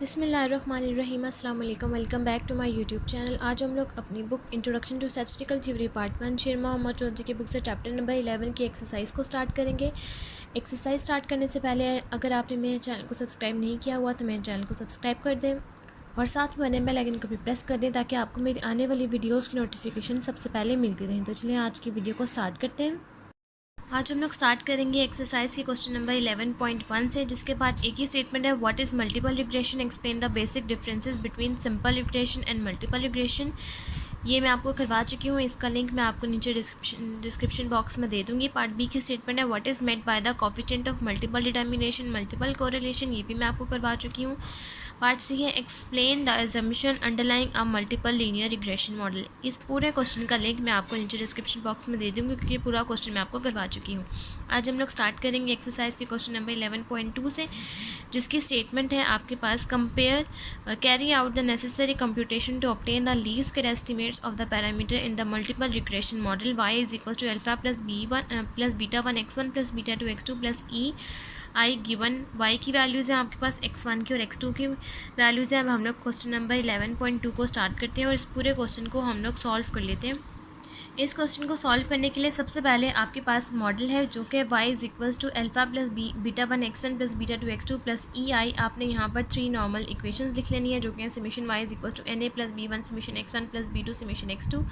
बिस्मिल्लाहिर्रहमानिर्रहीम अस्सलाम वालेकुम। Welcome back to my YouTube channel. आज हम लोग अपनी book introduction to statistical theory part 1 Sher Mohammad Chaudhary की बुक से चैप्टर नंबर 11 की एक्सरसाइज को स्टार्ट करेंगे। एक्सरसाइज स्टार्ट करने से पहले अगर आपने मेरे चैनल को सब्सक्राइब नहीं किया हुआ तो मेरे चैनल को सब्सक्राइब कर दें और साथ में बने बेल आइकन को भी प्रेस कर दें ताकि आपको मेरी आने वाली वीडियोज़ की नोटिफिकेशन सबसे पहले मिलती रहें। तो चलिए आज की वीडियो को स्टार्ट करते हैं। आज हम लोग स्टार्ट करेंगे एक्सरसाइज की क्वेश्चन नंबर 11.1 से, जिसके बाद एक ही स्टेटमेंट है, what is multiple regression, explain the basic differences between simple regression and multiple regression. ये मैं आपको करवा चुकी हूँ, इसका लिंक मैं आपको नीचे डिस्क्रिप्शन बॉक्स में दे दूँगी। पार्ट बी की स्टेटमेंट है, what is meant by the coefficient of multiple determination, multiple correlation, ये भी मैं आपको करवा चुकी हूँ। पार्ट सी है, explain the assumption underlying a multiple linear regression model. इस पूरे क्वेश्चन का लिंक मैं आपको नीचे डिस्क्रिप्शन बॉक्स में दे दूँगी क्योंकि पूरा क्वेश्चन मैं आपको करवा चुकी हूँ। आज हम लोग स्टार्ट करेंगे एक्सरसाइज के क्वेश्चन नंबर 11.2 से, जिसकी स्टेटमेंट है आपके पास, compare carry out the necessary computation to obtain the least square estimates of the parameter in the multiple regression model y is equal to alpha plus b1 plus beta 1 x1 plus beta 2 x2 plus e I given y की values हैं आपके पास x1 की और x2 की values हैं। अब हम लोग क्वेश्चन नंबर 11.2 को स्टार्ट करते हैं और इस पूरे क्वेश्चन को हम लोग सॉल्व कर लेते हैं। इस क्वेश्चन को सॉल्व करने के लिए सबसे पहले आपके पास मॉडल है जो कि y is equals to alpha plus beta 1 x1 plus beta 2 x2 plus e I. आपने यहाँ पर 3 नॉर्मल इक्वेशंस लिख लेनी है जो कि summation y is equals to na plus b1 summation x1 plus b2 summation x2।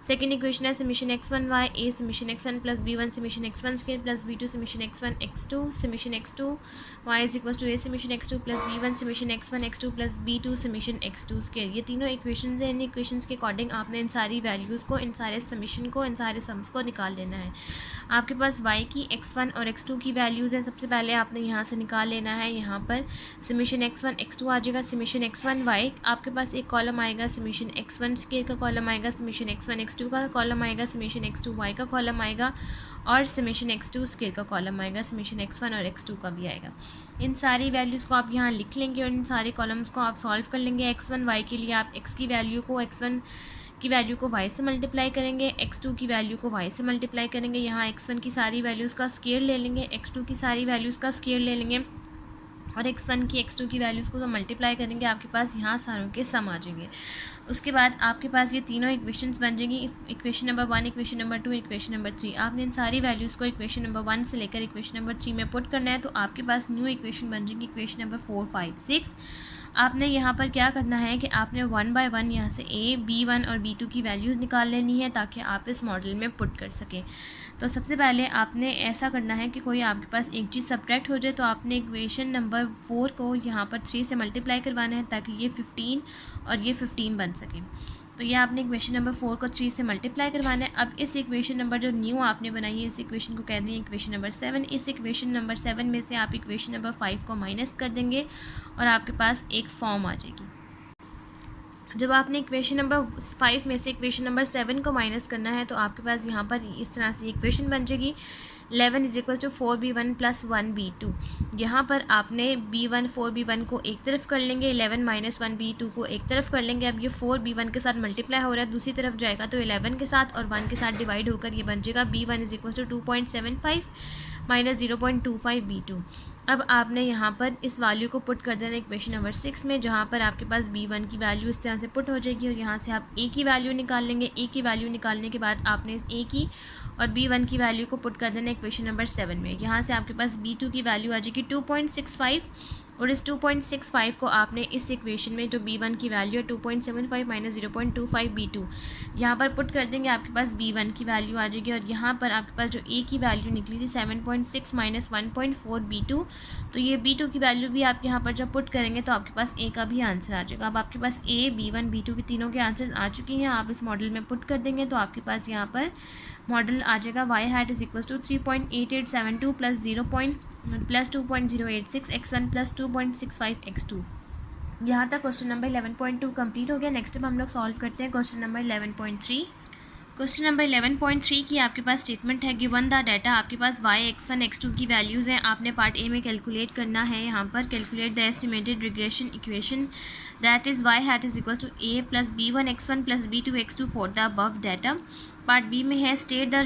Second equation है summation x1 y a summation x1 plus b1 summation x1 square plus b2 summation x1 x2 summation x2 y is equals to a summation x2 plus b1 summation x1 x2 plus b2 summation x2 square. ये तीनों equations हैं। इन equations के according आपने इन सारी values को, इन सारे summation को, इन सारे सम्स को निकाल लेना है। आपके पास y की x1 और x2 की वैल्यूज़ हैं। सबसे पहले आपने यहाँ से निकाल लेना है, यहाँ पर समीशन x1 x2 आ जाएगा, समीशन x1 y आपके पास एक कॉलम आएगा, समीशन x1 स्क्वायर का कॉलम आएगा, समीशन x1 x2 का कॉलम आएगा, समीशन x2 y का कॉलम आएगा और समीशन x2 स्क्वायर का कॉलम आएगा, समीशन x1 और x2 का भी आएगा। इन सारी वैल्यूज़ को आप यहाँ लिख लेंगे और इन सारे कॉलम्स को आप सॉल्व कर लेंगे। x1 y के लिए आप x की वैल्यू को, x1 की वैल्यू को y से मल्टीप्लाई करेंगे, x2 की वैल्यू को y से मल्टीप्लाई करेंगे। यहाँ x1 की सारी वैल्यूज़ का स्क्वायर ले लेंगे, x2 की सारी वैल्यूज़ का स्क्वायर ले लेंगे और x1 की x2 की वैल्यूज़ को मल्टीप्लाई करेंगे। आपके पास यहाँ सारों के सम आ जाएंगे। उसके बाद आपके पास ये तीनों इक्वेशंस बन जाएंगी, equation number 1, equation number 2, equation number 3। आपने इन सारी वैल्यूज़ को इक्वेशन नंबर 1 से लेकर इक्वेशन नंबर 3 में पुट करना है, तो आपके पास न्यू इक्वेशन बन जाएगी इक्वेशन नंबर 4, 5, 6। आपने यहाँ पर क्या करना है कि आपने 1 बाय 1 यहाँ से a, b1 और b2 की वैल्यूज़ निकाल लेनी है ताकि आप इस मॉडल में पुट कर सकें। तो सबसे पहले आपने ऐसा करना है कि कोई आपके पास एक चीज़ सब्ट्रैक्ट हो जाए, तो आपने इक्वेशन नंबर 4 को यहाँ पर 3 से मल्टीप्लाई करवाना है ताकि ये 15 और ये 15 बन सके। तो ये आपने इक्वेशन नंबर 4 को 3 से मल्टीप्लाई करवाना है। अब इस इक्वेशन नंबर जो न्यू आपने बनाई है, इस इक्वेशन को कहते हैं इक्वेशन नंबर 7। इस इक्वेशन नंबर 7 में से आप इक्वेशन नंबर 5 को माइनस कर देंगे और आपके पास एक फॉर्म आ जाएगी। जब आपने इक्वेशन नंबर 5 में से इक्वेशन नंबर 7 को माइनस करना है तो आपके पास यहाँ पर इस तरह से इक्वेशन बन जाएगी, 11 is equal to 4b1 plus 1b2। यहाँ पर आपने b1 4b1 को एक तरफ कर लेंगे, 11 माइनस 1b2 को एक तरफ कर लेंगे। अब ये 4b1 के साथ मल्टीप्लाई हो रहा है, दूसरी तरफ जाएगा तो 11 के साथ और 1 के साथ डिवाइड होकर ये बन जाएगा b1 is equal to 2.75 minus 0.25 b2। अब आपने यहाँ पर इस वैल्यू को पुट कर देना इक्वेशन नंबर 6 में, जहाँ पर आपके पास b1 की वैल्यू इस तरह से पुट हो जाएगी और यहाँ से आप a की वैल्यू निकाल लेंगे। a की वैल्यू निकालने के बाद आपने इस a की और b1 की वैल्यू को पुट कर देना इक्वेशन नंबर 7 में। यहाँ से आपके पास b2 की वैल्यू आ जाएगी 2.65 और इस 2.65 को आपने इस इक्वेशन में जो b1 की वैल्यू है 2.75 माइनस 0.25 b2 यहाँ पर पुट कर देंगे। आपके पास b1 की वैल्यू आ जाएगी और यहाँ पर आपके पास जो a की वैल्यू निकली थी 7.6 माइनस 1.4 b2, तो ये b2 की वैल्यू भी आप यहाँ पर जब पुट करेंगे तो आपके पास a का भी आंसर आ जाएगा। अब आपके पास a, b1, b2 के तीनों के आंसर आ चुके हैं। आप इस मॉडल में पुट कर देंगे तो आपके पास यहाँ पर मॉडल आ जाएगा y hat is equal to 3.8872 plus 2.086 x1 plus 2.65 x2। यहाँ तक क्वेश्चन नंबर 11.2 कंप्लीट हो गया। नेक्स्ट अब हम लोग सॉल्व करते हैं क्वेश्चन नंबर 11.3। क्वेश्चन नंबर 11.3 की आपके पास स्टेटमेंट है, गिवन द डाटा। आपके पास y, x1, x2 की वैल्यूज़ हैं। आपने पार्ट ए में कैलकुलेट करना है। यहाँ पर calculate the estimated regression equation that is y hat is equal to a plus b1 x1 plus b2 x2 for the above data. Part B में है state the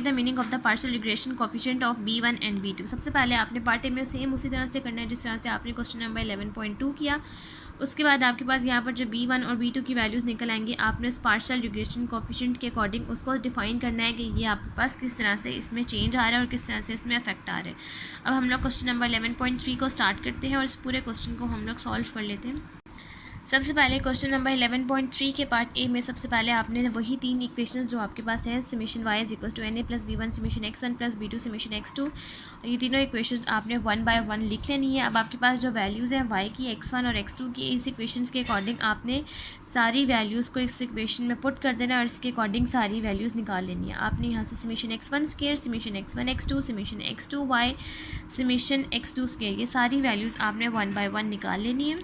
meaning of the partial regression coefficient of B1 and B2। सबसे पहले आपने part A में same उसी तरह से करना है जिस तरह से आपने क्वेश्चन नंबर 11.2 किया। उसके बाद आपके पास यहाँ पर जो B1 और B2 की वैल्यूज़ निकल आएंगी, आपने उस पार्शियल रिग्रेशन कोफिशिएंट के अकॉर्डिंग उसको डिफाइन करना है कि ये आपके पास किस तरह से इसमें चेंज आ रहा है और किस तरह से इसमें अफेक्ट आ रहा है। अब हम लोग क्वेश्चन नंबर 11.3 को स्टार्ट करते हैं और इस पूरे क्वेश्चन को हम लोग सॉल्व कर लेते हैं। सबसे पहले क्वेश्चन नंबर 11.3 के पार्ट ए में सबसे पहले आपने वही तीन इक्वेशंस जो आपके पास है, summation y is equal to NA plus B1 summation x1 plus B2 summation x2, ये तीनों इक्वेशंस आपने 1 बाय 1 लिख लेनी है। अब आपके पास जो वैल्यूज़ हैं y की, x1 और x2 की, इस इक्वेशंस के अकॉर्डिंग आपने सारी वैल्यूज़ को इस इक्वेशन में पुट कर देना और इसके अकॉर्डिंग सारी वैल्यूज़ निकाल लेनी है। आपने यहाँ से summation x1 square, summation x1 x2, summation x2 y, summation x2 square, ये सारी वैल्यूज़ आपने 1 बाय 1 निकाल लेनी है।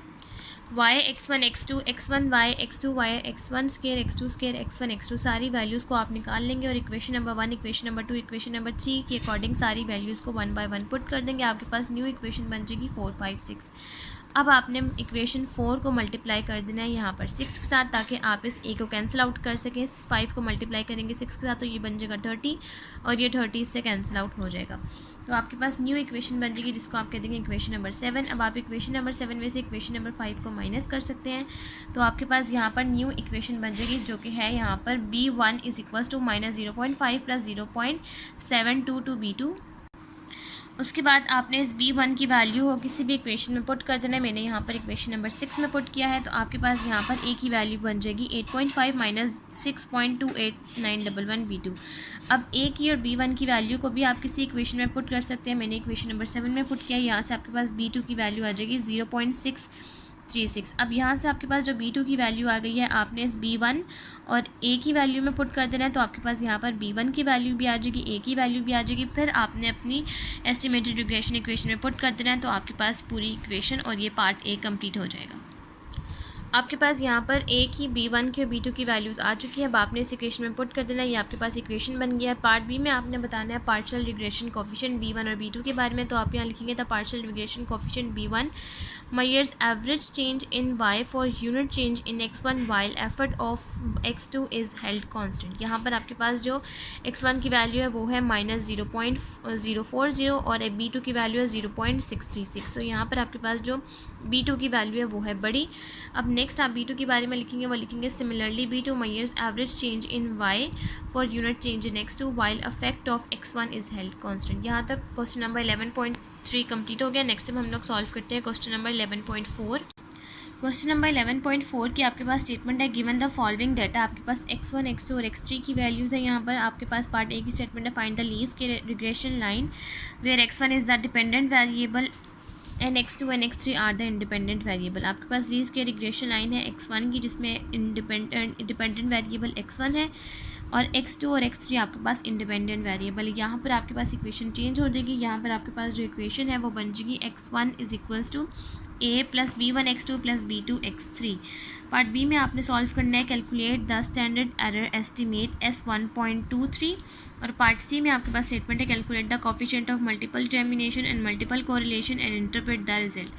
y x1 x2 x1 y x2 y x1 square x2 square x1 x2 सारी वैल्यूज़ को आप निकाल लेंगे और equation number 1, equation number 2, equation number 3 के अकॉर्डिंग सारी वैल्यूज़ को 1 बाय 1 पुट कर देंगे। आपके पास न्यू इक्वेशन बन जाएगी 4 5 6। अब आपने इक्वेशन 4 को मल्टीप्लाई कर देना है यहाँ पर 6 के साथ, ताकि आप इस a को कैंसिल आउट कर सकें। 5 को मल्टीप्लाई करेंगे 6 के साथ तो ये बन जाएगा 30 और ये 30 इससे कैंसिल आउट हो जाएगा। तो आपके पास न्यू इक्वेशन बन जाएगी जिसको आप कह देंगे इक्वेशन नंबर 7। अब आप इक्वेशन नंबर 7 में से इक्वेशन नंबर 5 को माइनस कर सकते हैं। तो आपके पास यहाँ पर न्यू इक्वेशन बन जाएगी जो कि है यहाँ पर B1 is equals to -0.5 plus 0.722 B2। उसके बाद आपने इस B1 की वैल्यू को किसी भी इक्वेशन में पुट कर देना है। मैंने यहाँ पर इक्वेशन नंबर 6 में पुट किया है, तो आपके पास यहाँ पर a की वैल्यू बन जाएगी 8.5 माइनस 6.28911 B2। अब a की और B1 की वैल्यू को भी आप किसी इक्वेशन में पुट कर सकते हैं। मैंने इक्वेशन नंबर 7 में पुट किया है। यहाँ से आपके पास B2 की वैल्यू आ जाएगी 0.636। अब यहाँ से आपके पास जो B2 की वैल्यू आ गई है, आपने इस B1 और a की वैल्यू में पुट कर देना है। तो आपके पास यहाँ पर B1 की वैल्यू भी आ जाएगी, a की वैल्यू भी आ जाएगी। फिर आपने अपनी एस्टिमेटेड रिग्रेशन इक्वेशन में पुट कर देना है। तो आपके पास पूरी इक्वेशन और ये पार्ट ए कंप्लीट हो जाएगा। आपके पास यहाँ पर a की, B1 की और B2 की वैल्यूज़ आ चुकी है। अब आपने इस इक्वेशन में पुट कर देना है। ये आपके पास इक्वेशन बन गया है। पार्ट बी में आपने बताना है पार्शियल रिग्रेशन कोफिशिएंट B1 और B2 के बारे में। तो आप यहाँ लिखेंगे the partial regression coefficient B1 measures average change in y for unit change in x1 while effort of x2 is held constant। यहाँ पर आपके पास जो x1 की वैल्यू है वो है -0.040 और B2 की वैल्यू है 0.636। तो यहाँ पर आपके पास जो B2 की वैल्यू है वो है बड़ी। अब नेक्स्ट आप B2 के बारे में लिखेंगे, वो लिखेंगे similarly B2 measures average change in y for unit change in x2 while effect of x1 is held constant। यहाँ तक क्वेश्चन नंबर 11.3 कंप्लीट हो गया। नेक्स्ट टाइम हम लोग सॉल्व करते हैं क्वेश्चन नंबर 11.4। क्वेश्चन नंबर 11.4 की आपके पास स्टेटमेंट है गिवन द फॉलोइंग डाटा। आपके पास x1 x2 और x3 की वैल्यूज़ है। यहाँ पर आपके पास पार्ट ए की स्टेटमेंट है find the least regression line where x1 is the dependent variable and x2 and x3 are the independent variable. आपके पास लीस्ट की रिग्रेशन लाइन है x1 की जिसमें डिपेंडेंट वेरिएबल x1 है और x2 और x3 आपके पास इंडिपेंडेंट वेरिएबल है। यहाँ पर आपके पास इक्वेशन चेंज हो जाएगी। यहाँ पर आपके पास जो इक्वेशन है वो बन जाएगी x1 is equals to a plus B1 x2 plus B2 x3। Part B में आपने सॉल्व करना है calculate the standard error estimate S1.23 और पार्ट सी में आपके पास स्टेटमेंट है calculate the coefficient of multiple determination and multiple correlation and interpret the result.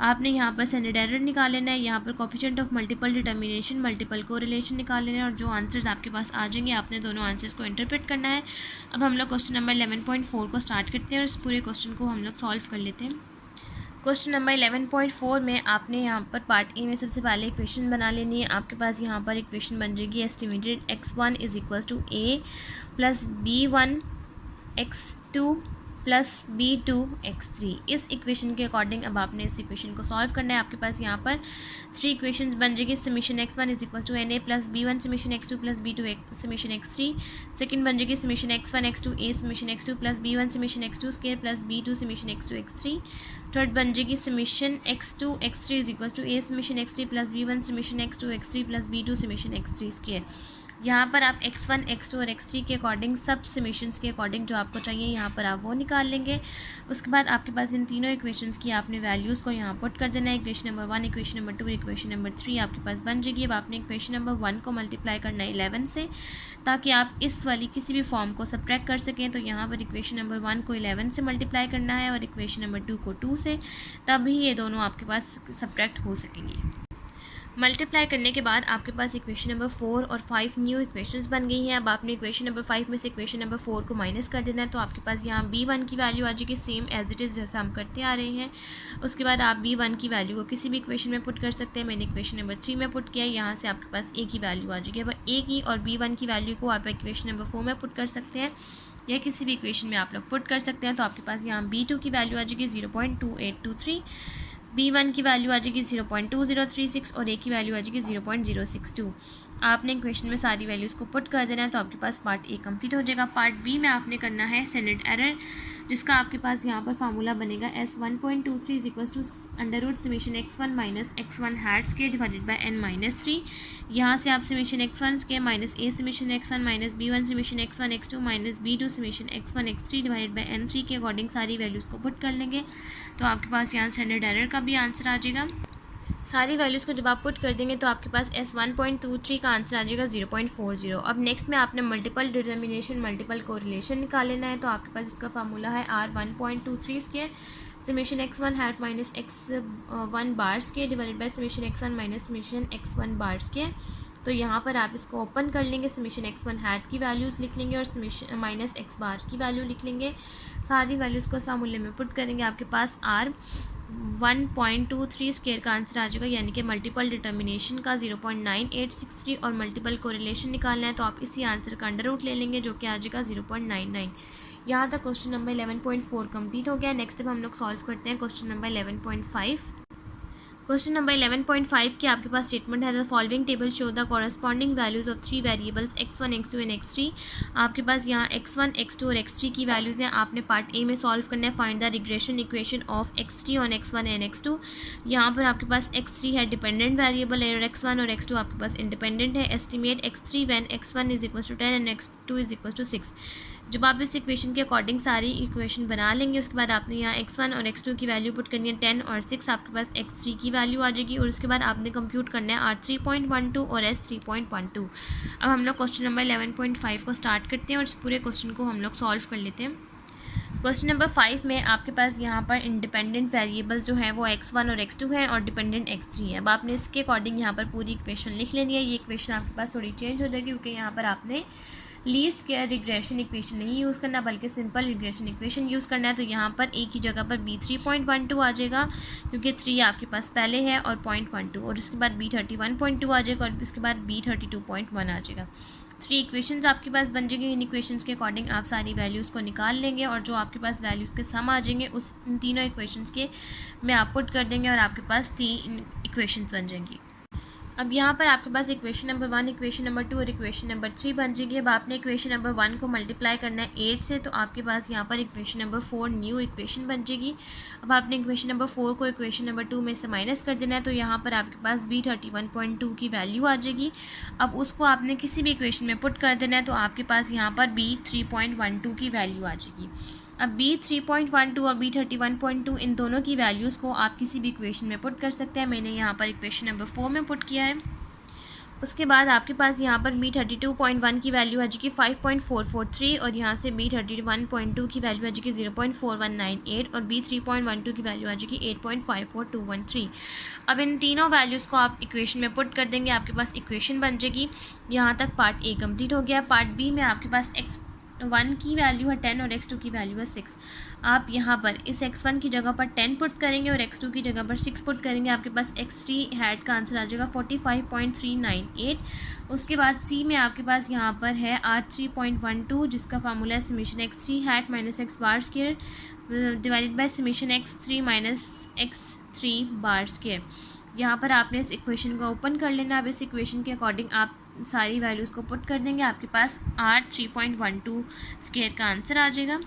आपने यहाँ पर स्टैंडर्ड एरर निकाल लेना है, यहाँ पर coefficient of multiple determination, multiple correlation निकाल लेना है और जो आंसर्स आपके पास आ जाएंगे आपने दोनों आंसर्स को इंटरप्रेट करना है। अब हम लोग क्वेश्चन नंबर 11.4 को स्टार्ट करते हैं और इस पूरे क्वेश्चन को हम लोग सॉल्व कर लेते हैं। क्वेश्चन नंबर 11.4 में आपने यहाँ पर पार्ट ए में सबसे पहले इक्वेशन बना लेनी है। आपके पास यहाँ पर इक्वेशन बन जाएगी estimated x1 is equals to a plus B1 x2 plus B2 x3। इस इक्वेशन के अकॉर्डिंग अब आपने इस इक्वेशन को सॉल्व करना है। आपके पास यहाँ पर 3 इक्वेशंस बन जाएगी summation x1 is equal to NA plus B1 summation x2 plus B2 summation x3। Second बन जाएगी summation x1 x2 a summation x2 plus B1 summation x2 square plus B2 summation x2 x3। Third बन जाएगी summation x2 x3 is equal to a summation x3 plus B1 summation x2 x3 plus B2 summation x3 square. यहाँ पर आप x1 x2 और x3 के according सब summations के according जो आपको चाहिए यहाँ पर आप वो निकाल लेंगे। उसके बाद आपके पास इन तीनों इक्वेशंस की आपने वैल्यूज़ को यहाँ पुट कर देना है। Equation number 1, equation number 2, equation number 3 आपके पास बन जाएगी। अब आपने इक्वेशन नंबर 1 को मल्टीप्लाई करना है 11 से ताकि आप इस वाली किसी भी फॉर्म को सब्ट्रैक्ट कर सकें। तो यहाँ पर इक्वेशन नंबर 1 को 11 से मल्टीप्लाई करना है और इक्वेशन नंबर 2 को 2 से, तभी ये दोनों आपके पास सब्ट्रैक्ट हो सकेंगी। मल्टीप्लाई करने के बाद आपके पास इक्वेशन नंबर 4 और 5 न्यू इक्वेशंस बन गई हैं। अब आपने इक्वेशन नंबर 5 में से इक्वेशन नंबर 4 को माइनस कर देना है, तो आपके पास यहाँ b1 की वैल्यू आ जाएगी सेम एज इट इज़ जैसा हम करते आ रहे हैं। उसके बाद आप b1 की वैल्यू को किसी भी इक्वेशन में पुट कर सकते हैं। मैंने इक्वेशन नंबर 3 में पुट किया, यहाँ से आपके पास a की वैल्यू आ जाएगी। अब a की और b1 की वैल्यू को आप इक्वेशन नंबर 4 में पुट कर सकते हैं या किसी भी इक्वेशन में आप लोग पुट कर सकते हैं। तो आपके पास यहाँ b2 की वैल्यू आ जाएगी 0.2823, b1 की वैल्यू आ जाएगी 0.2036 और a की वैल्यू आ जाएगी 0.062। आपने इक्वेशन में सारी वैल्यूज़ को पुट कर देना है, तो आपके पास पार्ट ए कंप्लीट हो जाएगा। पार्ट बी में आपने करना है स्टैंडर्ड एरर, जिसका आपके पास यहाँ पर फार्मूला बनेगा S1.23 is equals to under root summation x1 minus x1 hat square divided by n minus 3। यहाँ से आप summation x1 square minus a summation x1 minus b1 summation x1 x2 minus b2 summation x1 x3 divided by n3 के according सारी values को put कर लेंगे, तो आपके पास यहाँ स्टैंडर्ड एरर का भी आंसर आ जाएगा। सारी वैल्यूज़ को जब आप पुट कर देंगे तो आपके पास S1.23 का आंसर आ जाएगा 0.40। अब नेक्स्ट में आपने मल्टीपल डिटर्मिनेशन मल्टीपल कोरिलेशन निकाल लेना है, तो आपके पास इसका फार्मूला है R1.23 square summation x1 hat minus x1 bar square divided by summation x1 minus summation x1 bar square. तो यहाँ पर आप इसको ओपन कर लेंगे, समेशन x1 हैट की वैल्यूज़ लिख लेंगे और समेशन माइनस x बार की वैल्यू लिख लेंगे। सारी वैल्यूज़ को इस फार्मूले में पुट करेंगे, आपके पास R1.23 स्क्वायर का आंसर आ जाएगा, यानी कि मल्टीपल डिटर्मिनेशन का 0.9863 और मल्टीपल कोरिलेशन निकालना है, तो आप इसी आंसर का अंडर रूट ले लेंगे जो कि आ जाएगा 0.99। यहाँ तक क्वेश्चन नंबर 11.4 कंप्लीट हो गया। नेक्स्ट अब हम लोग सॉल्व करते हैं क्वेश्चन नंबर 11.5। क्वेश्चन नंबर 11.5 की आपके पास स्टेटमेंट है the following table show the corresponding values of 3 variables x1 x2 and x3। आपके पास यहाँ x1 x2 और x3 की वैल्यूज़ हैं। आपने पार्ट ए में सॉल्व करना है find the regression equation of x3 on x1 and x2। यहाँ पर आपके पास x3 है डिपेंडेंट वेरिएबल है और x1 और x2 आपके पास इंडिपेंडेंट है। Estimate x3 when x1 is equal to 10 and x2 is equal to 6। जब आप इस इक्वेशन के अकॉर्डिंग सारी इक्वेशन बना लेंगे, उसके बाद आपने यहाँ x1 और x2 की वैल्यू पुट करनी है 10 और 6, आपके पास x3 की वैल्यू आ जाएगी और उसके बाद आपने कंप्यूट करना है R3.12 और S3.12। अब हम लोग क्वेश्चन नंबर 11.5 को स्टार्ट करते हैं और इस पूरे क्वेश्चन को हम लोग सॉल्व कर लेते हैं। क्वेश्चन नंबर 5 में आपके पास यहाँ पर इंडिपेंडेंट वेरिएबल जो है वो x1 और x2 है और डिपेंडेंट x3 है। अब आपने इसके अकॉर्डिंग यहाँ पर पूरी इक्वेशन लिख लेनी है। ये इक्वेशन आपके पास थोड़ी चेंज हो जाएगी क्योंकि यहाँ पर आपने लीस्ट स्क्वायर रिग्रेशन इक्वेशन नहीं यूज़ करना बल्कि सिंपल रिग्रेशन इक्वेशन यूज़ करना है। तो यहाँ पर ए की जगह पर B3.12 आ जाएगा क्योंकि 3 आपके पास पहले है और 0.12, और उसके बाद B31.2 आ जाएगा और उसके बाद B32.1 आ जाएगा। 3 इक्वेशंस आपके पास बन जाएंगे। इन इक्वेशंस के अकॉर्डिंग आप सारी वैल्यूज़ को निकाल लेंगे और जो आपके पास वैल्यूज़ के सम आ जाएंगे उस इन तीनों इक्वेशंस के में आप पुट कर देंगे और आपके पास 3 इक्वेशंस बन जाएंगी। अब यहाँ पर आपके पास इक्वेशन नंबर 1, इक्वेशन नंबर 2 और इक्वेशन नंबर 3 बन जाएगी। अब आपने इक्वेशन नंबर 1 को मल्टीप्लाई करना है 8 से, तो आपके पास यहाँ पर इक्वेशन नंबर 4 न्यू इक्वेशन बन जाएगी। अब आपने इक्वेशन नंबर 4 को इक्वेशन नंबर 2 में से माइनस कर देना है, तो यहाँ पर आपके पास B31.2 की वैल्यू आ जाएगी। अब उसको आपने किसी भी इक्वेशन में पुट कर देना है, तो आपके पास यहाँ पर B3.12 की वैल्यू आ जाएगी। अब B3.12 और B31.2 इन दोनों की वैल्यूज़ को आप किसी भी इक्वेशन में पुट कर सकते हैं। मैंने यहाँ पर इक्वेशन नंबर 4 में पुट किया है। उसके बाद आपके पास यहाँ पर B32.1 की वैल्यू आ जाएगी 5.443 और यहाँ से B31.2 की वैल्यू आ जाएगी 0.4198 और B3.12 की वैल्यू आ जाएगी 8.54213। अब इन तीनों वैल्यूज़ को आप इक्वेशन में पुट कर देंगे, आपके पास इक्वेशन बन जाएगी। यहाँ तक पार्ट ए कंप्लीट हो गया। पार्ट बी में आपके पास x1 की वैल्यू है 10 और x2 की वैल्यू है 6। आप यहाँ पर इस x1 की जगह पर 10 पुट करेंगे और x2 की जगह पर 6 पुट करेंगे। आपके पास x3 हैट का आंसर आ जाएगा 45.398। उसके बाद c में आपके पास यहाँ पर है R3.12 जिसका फार्मूला है summation x3 hat minus x bar square divided by summation x3 minus x3 bar square. यहाँ पर आपने इस इक्वेशन को ओपन कर लेना। अब इस इक्वेशन के अकॉर्डिंग आप सारी वैल्यूज़ को पुट कर देंगे, आपके पास R3.12 स्क्वायर का आंसर आ जाएगा।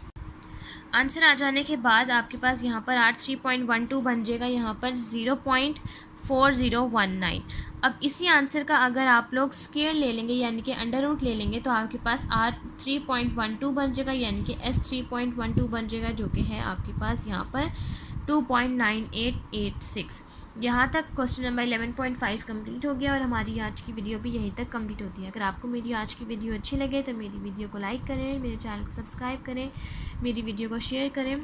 आंसर आ जाने के बाद आपके पास यहाँ पर R3.12 बन जाएगा यहाँ पर 0.4019। अब इसी आंसर का अगर आप लोग स्क्वायर ले लेंगे यानी कि अंडर रूट ले लेंगे तो आपके पास R3.12 बन जाएगा यानी कि S3.12 बन जाएगा जो कि है आपके पास यहाँ पर 2.9886। यहाँ तक क्वेश्चन नंबर 11.5 कंप्लीट हो गया और हमारी आज की वीडियो भी यहीं तक कंप्लीट होती है। अगर आपको मेरी आज की वीडियो अच्छी लगे तो मेरी वीडियो को लाइक करें, मेरे चैनल को सब्सक्राइब करें, मेरी वीडियो को शेयर करें।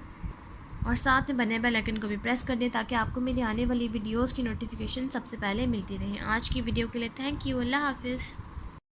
और साथ में बने बेल आइकन को भी प्रेस कर दें ताकि आपको मेरी आने वाली वीडियोस की नोटिफिकेशन सबसे पहले मिलती रहे। आज की वीडियो के लिए थैंक यू। अल्लाह हाफिज़।